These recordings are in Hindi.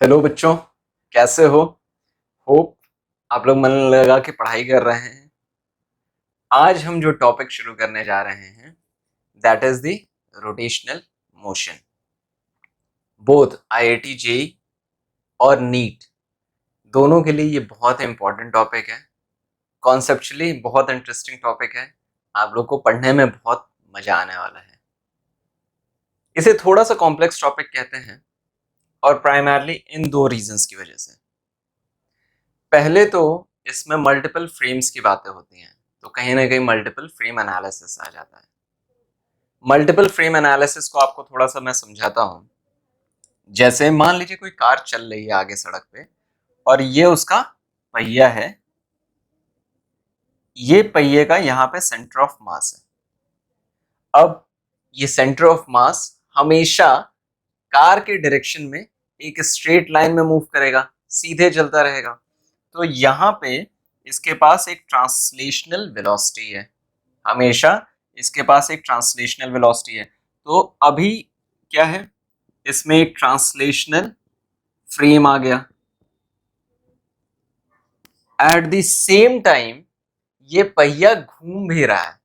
हेलो बच्चों, कैसे हो? होप आप लोग मन लगा के पढ़ाई कर रहे हैं। आज हम जो टॉपिक शुरू करने जा रहे हैं that is the rotational motion. Both IIT JEE और नीट दोनों के लिए ये बहुत इंपॉर्टेंट टॉपिक है। कॉन्सेप्चुअली बहुत इंटरेस्टिंग टॉपिक है। आप लोग को पढ़ने में बहुत मजा आने वाला है। इसे थोड़ा सा कॉम्प्लेक्स टॉपिक कहते हैं और प्राइमरली इन दो रीजंस की वजह से। पहले तो इसमें मल्टीपल फ्रेम्स की बातें होती हैं, तो कहीं ना कहीं मल्टीपल फ्रेम एनालिसिस आ जाता है। मल्टीपल फ्रेम एनालिसिस को आपको थोड़ा सा मैं समझाता हूं। जैसे मान लीजिए कोई कार चल रही है आगे सड़क पे और ये उसका पहिया है। ये पहिए का यहाँ पे सेंटर ऑफ मास है। अब ये सेंटर ऑफ मास हमेशा कार के डायरेक्शन में एक स्ट्रेट लाइन में मूव करेगा, सीधे चलता रहेगा। तो यहाँ पे इसके पास एक ट्रांसलेशनल वेलोसिटी है। हमेशा इसके पास एक ट्रांसलेशनल वेलोसिटी है। तो अभी क्या है, इसमें एक ट्रांसलेशनल फ्रेम आ गया। एट द सेम टाइम ये पहिया घूम भी रहा है,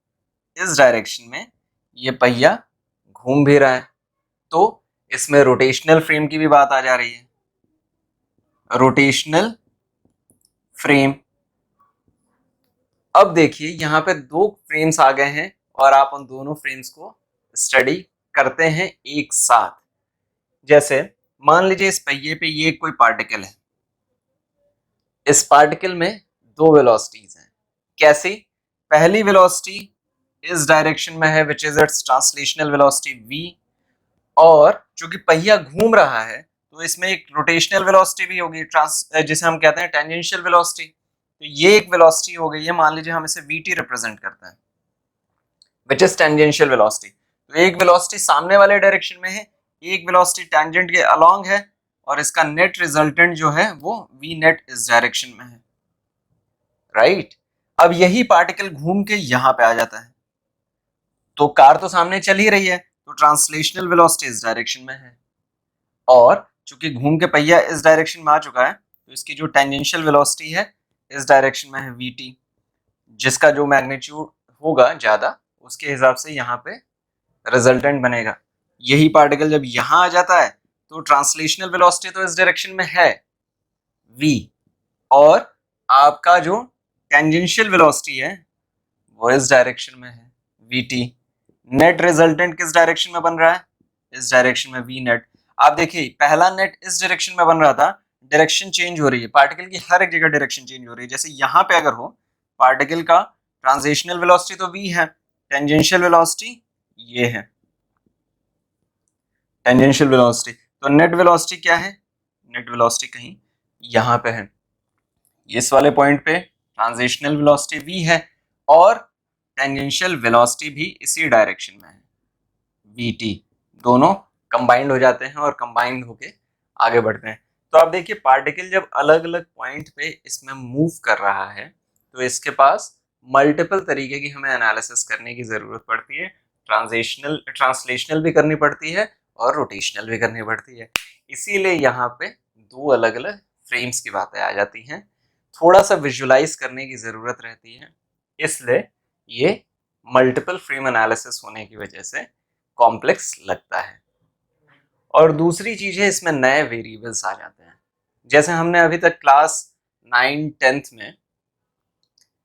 इस डायरेक्शन में ये पहिया घूम भी रहा है। तो इसमें रोटेशनल फ्रेम की भी बात आ जा रही है। Rotational frame. अब देखिए यहाँ पे दो फ्रेम्स आ गए हैं और आप उन दोनों फ्रेम्स को स्टडी करते हैं एक साथ। जैसे मान लीजिए इस पहिए पे ये कोई पार्टिकल है। इस पार्टिकल में दो वेलोसिटीज हैं। कैसी? पहली वेलोसिटी इस डायरेक्शन में है which is it's translational velocity v, और चूंकि पहिया घूम रहा है तो इसमें एक रोटेशनल वेलोसिटी भी होगी, जिसे हम कहते हैं टेंजेंशियल वेलोसिटी। तो ये एक वेलोसिटी हो गई है, मान लीजिए हम इसे vt रिप्रेजेंट करते हैं विच इज टेंजेंशियल वेलोसिटी। तो एक वेलोसिटी सामने वाले डायरेक्शन में है, एक वेलोसिटी टेंजेंट के अलोंग है, और इसका नेट रिजल्टेंट जो है वो v नेट इस डायरेक्शन में है। राइट? अब यही पार्टिकल घूम के यहां पे आ जाता है। तो कार तो सामने चल ही रही है, तो ट्रांसलेशनल वेलोसिटी इस डायरेक्शन में है, और चूंकि घूम के पहिया इस डायरेक्शन में आ चुका है तो इसकी जो टेंजेंशियल वेलोसिटी है इस डायरेक्शन में है vt, जिसका जो मैग्नीट्यूड होगा ज्यादा उसके हिसाब से यहाँ पे रिजल्टेंट बनेगा। यही पार्टिकल जब यहां आ जाता है तो ट्रांसलेशनल वेलोसिटी तो इस डायरेक्शन में है v, और आपका जो टेंजेंशियल वेलोसिटी है वो इस डायरेक्शन में है vt। नेट रिजल्टेंट किस डायरेक्शन में बन रहा है? इस डायरेक्शन में v नेट। आप देखिए पहला नेट इस डायरेक्शन में बन रहा था, डायरेक्शन चेंज हो रही है, पार्टिकल की हर एक जगह डायरेक्शन चेंज हो रही है। जैसे यहाँ पे अगर हो, पार्टिकल का ट्रांजिशनल वेलोसिटी तो v है, टेंजेंशियल वेलोसिटी ये है टेंजेंशियल वेलोसिटी। तो नेट वेलोसिटी क्या है? नेट वेलोसिटी कहीं यहाँ पे है, इस वाले पॉइंट पे ट्रांजिशनल वेलोसिटी v है, और टेंजेंशियल वेलोसिटी भी इसी डायरेक्शन में है vt। दोनों कंबाइंड हो जाते हैं और कंबाइंड होके आगे बढ़ते हैं। तो आप देखिए पार्टिकल जब अलग अलग पॉइंट पे इसमें मूव कर रहा है तो इसके पास मल्टीपल तरीके की हमें एनालिसिस करने की जरूरत पड़ती है। ट्रांसलेशनल भी करनी पड़ती है और रोटेशनल भी करनी पड़ती है। इसीलिए यहाँ पे दो अलग अलग फ्रेम्स की बातें आ जाती हैं। थोड़ा सा विजुलाइज करने की जरूरत रहती है, इसलिए ये मल्टीपल फ्रेम एनालिसिस होने की वजह से कॉम्प्लेक्स लगता है। और दूसरी चीज है, इसमें नए वेरिएबल्स आ जाते हैं। जैसे हमने अभी तक क्लास 9-10th में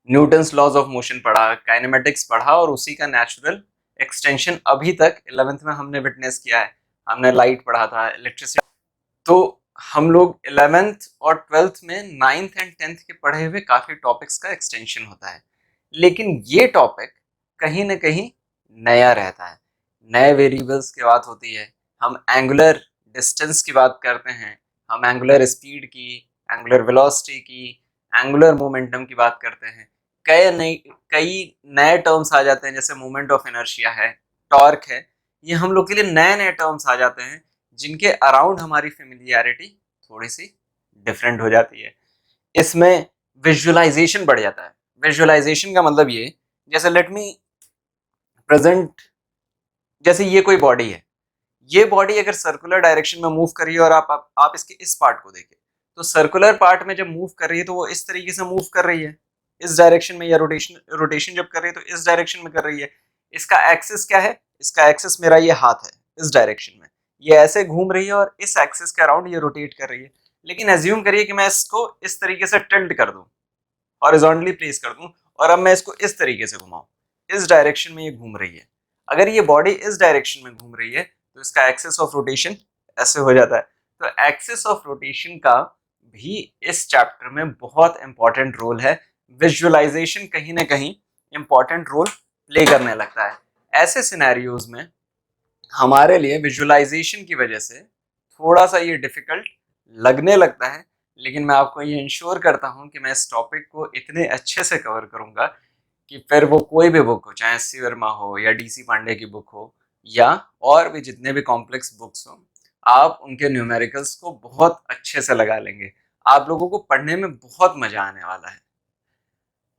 न्यूटन्स लॉज ऑफ मोशन पढ़ा, काइनेमेटिक्स पढ़ा, और उसी का नेचुरल एक्सटेंशन अभी तक 11th में हमने विटनेस किया है। हमने लाइट पढ़ा था, इलेक्ट्रिसिटी। तो हम लोग 11th और 12th में 9th एंड 10th के पढ़े हुए काफी टॉपिक्स का एक्सटेंशन होता है, लेकिन ये टॉपिक कहीं ना कहीं नया रहता है। नए वेरिएबल्स की बात होती है, हम एंगुलर डिस्टेंस की बात करते हैं, हम एंगुलर स्पीड की, एंगुलर वेलोसिटी की, एंगुलर मोमेंटम की बात करते हैं। कई नए टर्म्स आ जाते हैं, जैसे मोमेंट ऑफ इनर्शिया है, टॉर्क है। ये हम लोग के लिए नए नए टर्म्स आ जाते हैं जिनके अराउंड हमारी फेमिलियरिटी थोड़ी सी डिफरेंट हो जाती है। इसमें विजुअलाइजेशन बढ़ जाता है। विजुअलाइजेशन का मतलब ये, जैसे लेट मी प्रेजेंट, जैसे ये कोई बॉडी है, ये बॉडी अगर सर्कुलर डायरेक्शन में मूव कर रही है और आप इसके इस पार्ट को देखें, तो सर्कुलर पार्ट में जब मूव कर रही है तो वो इस तरीके से मूव कर रही है, इस डायरेक्शन में, या रोटेशन जब कर रही है तो इस डायरेक्शन में कर रही है। इसका एक्सिस क्या है? इसका एक्सिस मेरा ये हाथ है, इस डायरेक्शन में ये ऐसे घूम रही है और इस एक्सिस के अराउंड ये रोटेट कर रही है। लेकिन एज्यूम करिए कि मैं इसको इस तरीके से टिल्ट कर दूं, हॉरिजॉन्टली प्लेस कर दूं, और अब मैं इसको इस तरीके से घुमाऊं, इस डायरेक्शन में ये घूम रही है। अगर ये बॉडी इस डायरेक्शन में घूम रही है तो इसका एक्सिस ऑफ रोटेशन ऐसे हो जाता है। तो एक्सिस ऑफ रोटेशन का भी इस चैप्टर में बहुत इंपॉर्टेंट रोल है। विजुअलाइजेशन कहीं ना कहीं इंपॉर्टेंट रोल प्ले करने लगता है। ऐसे सिनेरियोज में हमारे लिए विजुअलाइजेशन की वजह से थोड़ा सा ये डिफिकल्ट लगने लगता है, लेकिन मैं आपको ये इंश्योर करता हूँ कि मैं इस टॉपिक को इतने अच्छे से कवर करूँगा कि फिर वो कोई भी बुक हो, चाहे एस.सी. वर्मा हो या डी.सी. पांडे की बुक हो या और भी जितने भी कॉम्प्लेक्स बुक्स हो, आप उनके न्यूमेरिकल्स को बहुत अच्छे से लगा लेंगे। आप लोगों को पढ़ने में बहुत मजा आने वाला है।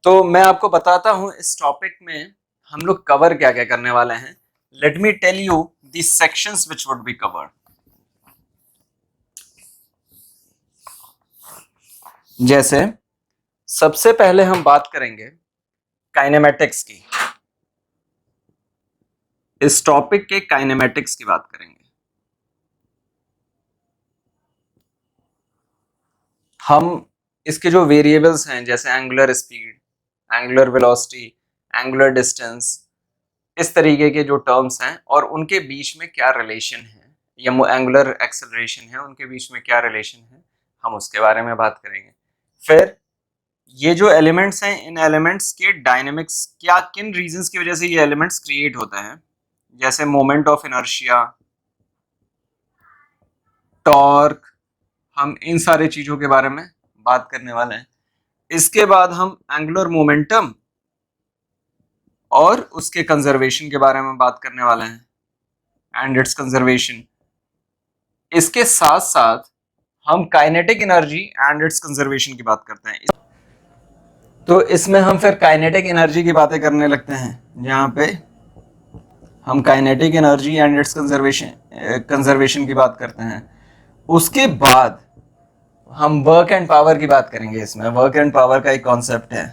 तो मैं आपको बताता हूँ इस टॉपिक में हम लोग कवर क्या क्या करने वाले हैं। Let me tell you the sections which would be covered. जैसे सबसे पहले हम बात करेंगे काइनेमेटिक्स की। इस टॉपिक के काइनेमेटिक्स की बात करेंगे। हम इसके जो वेरिएबल्स हैं जैसे angular speed, angular velocity, angular distance, इस तरीके के जो टर्म्स हैं और उनके बीच में क्या रिलेशन है, या एंगुलर एक्सेलरेशन है, उनके बीच में क्या रिलेशन है, हम उसके बारे में बात करेंगे। फिर ये जो एलिमेंट्स हैं, इन एलिमेंट्स के डायनेमिक्स, क्या किन रीजंस की वजह से ये एलिमेंट्स क्रिएट होते हैं, जैसे मोमेंट ऑफ इनर्शिया, टॉर्क, हम इन सारे चीजों के बारे में बात करने वाले हैं। इसके बाद हम एंगुलर मोमेंटम और उसके कंजर्वेशन के बारे में बात करने वाले हैं एंड इट्स कंजर्वेशन। इसके साथ साथ हम kinetic energy and it's conservation की बात करते हैं। तो इसमें हम फिर काइनेटिक एनर्जी की बातें करने लगते हैं, जहाँ पे हम kinetic energy and it's conservation की बात करते हैं। उसके बाद हम वर्क एंड पावर की बात करेंगे। इसमें वर्क एंड पावर का एक कॉन्सेप्ट है।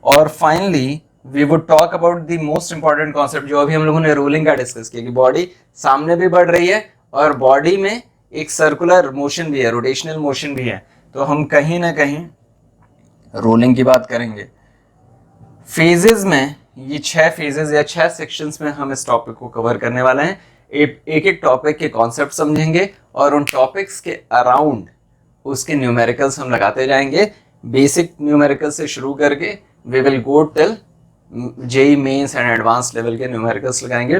और finally we would talk about the most important concept जो अभी हम लोगों ने रोलिंग का डिस्कस किया, कि बॉडी सामने भी बढ़ रही है और बॉडी में एक सर्कुलर मोशन भी है, रोटेशनल मोशन भी है। तो हम कहीं ना कहीं रोलिंग की बात करेंगे। फेजेस में ये 6 फेजेस या 6 सेक्शंस में हम इस टॉपिक को कवर करने वाले हैं। एक एक टॉपिक के कॉन्सेप्ट समझेंगे और उन टॉपिक्स के अराउंड उसके न्यूमेरिकल्स हम लगाते जाएंगे। बेसिक न्यूमेरिकल से शुरू करके we will go till JEE mains and advance level के न्यूमेरिकल्स लगाएंगे।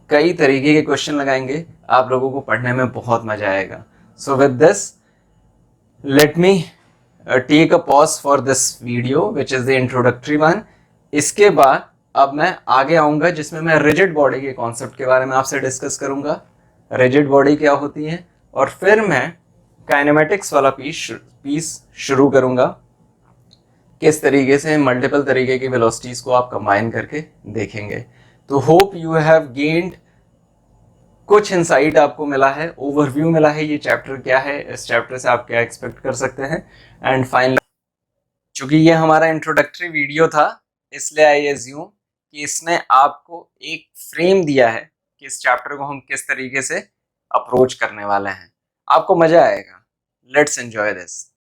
कई तरीके के क्वेश्चन लगाएंगे, आप लोगों को पढ़ने में बहुत मजा आएगा। So with this let me take a pause for this video which is the introductory one. इसके बाद अब मैं आगे आऊंगा जिसमें मैं रिजिड बॉडी के कॉन्सेप्ट के बारे में आपसे डिस्कस करूंगा, रिजिड बॉडी क्या होती है, और फिर मैं काइनेमेटिक्स वाला पीस शुरू करूंगा, किस तरीके से मल्टीपल तरीके की वेलोसिटीज को आप कंबाइन करके देखेंगे। तो होप यू हैव गेन्ड कुछ इंसाइट, आपको मिला है, ओवरव्यू मिला है ये चैप्टर क्या है, इस चैप्टर से आप क्या एक्सपेक्ट कर सकते हैं। एंड फाइनल, चूंकि ये हमारा इंट्रोडक्टरी वीडियो था, इसलिए आई एज्यूम कि इसने आपको एक फ्रेम दिया है कि इस चैप्टर को हम किस तरीके से अप्रोच करने वाले हैं। आपको मजा आएगा। Let's enjoy this.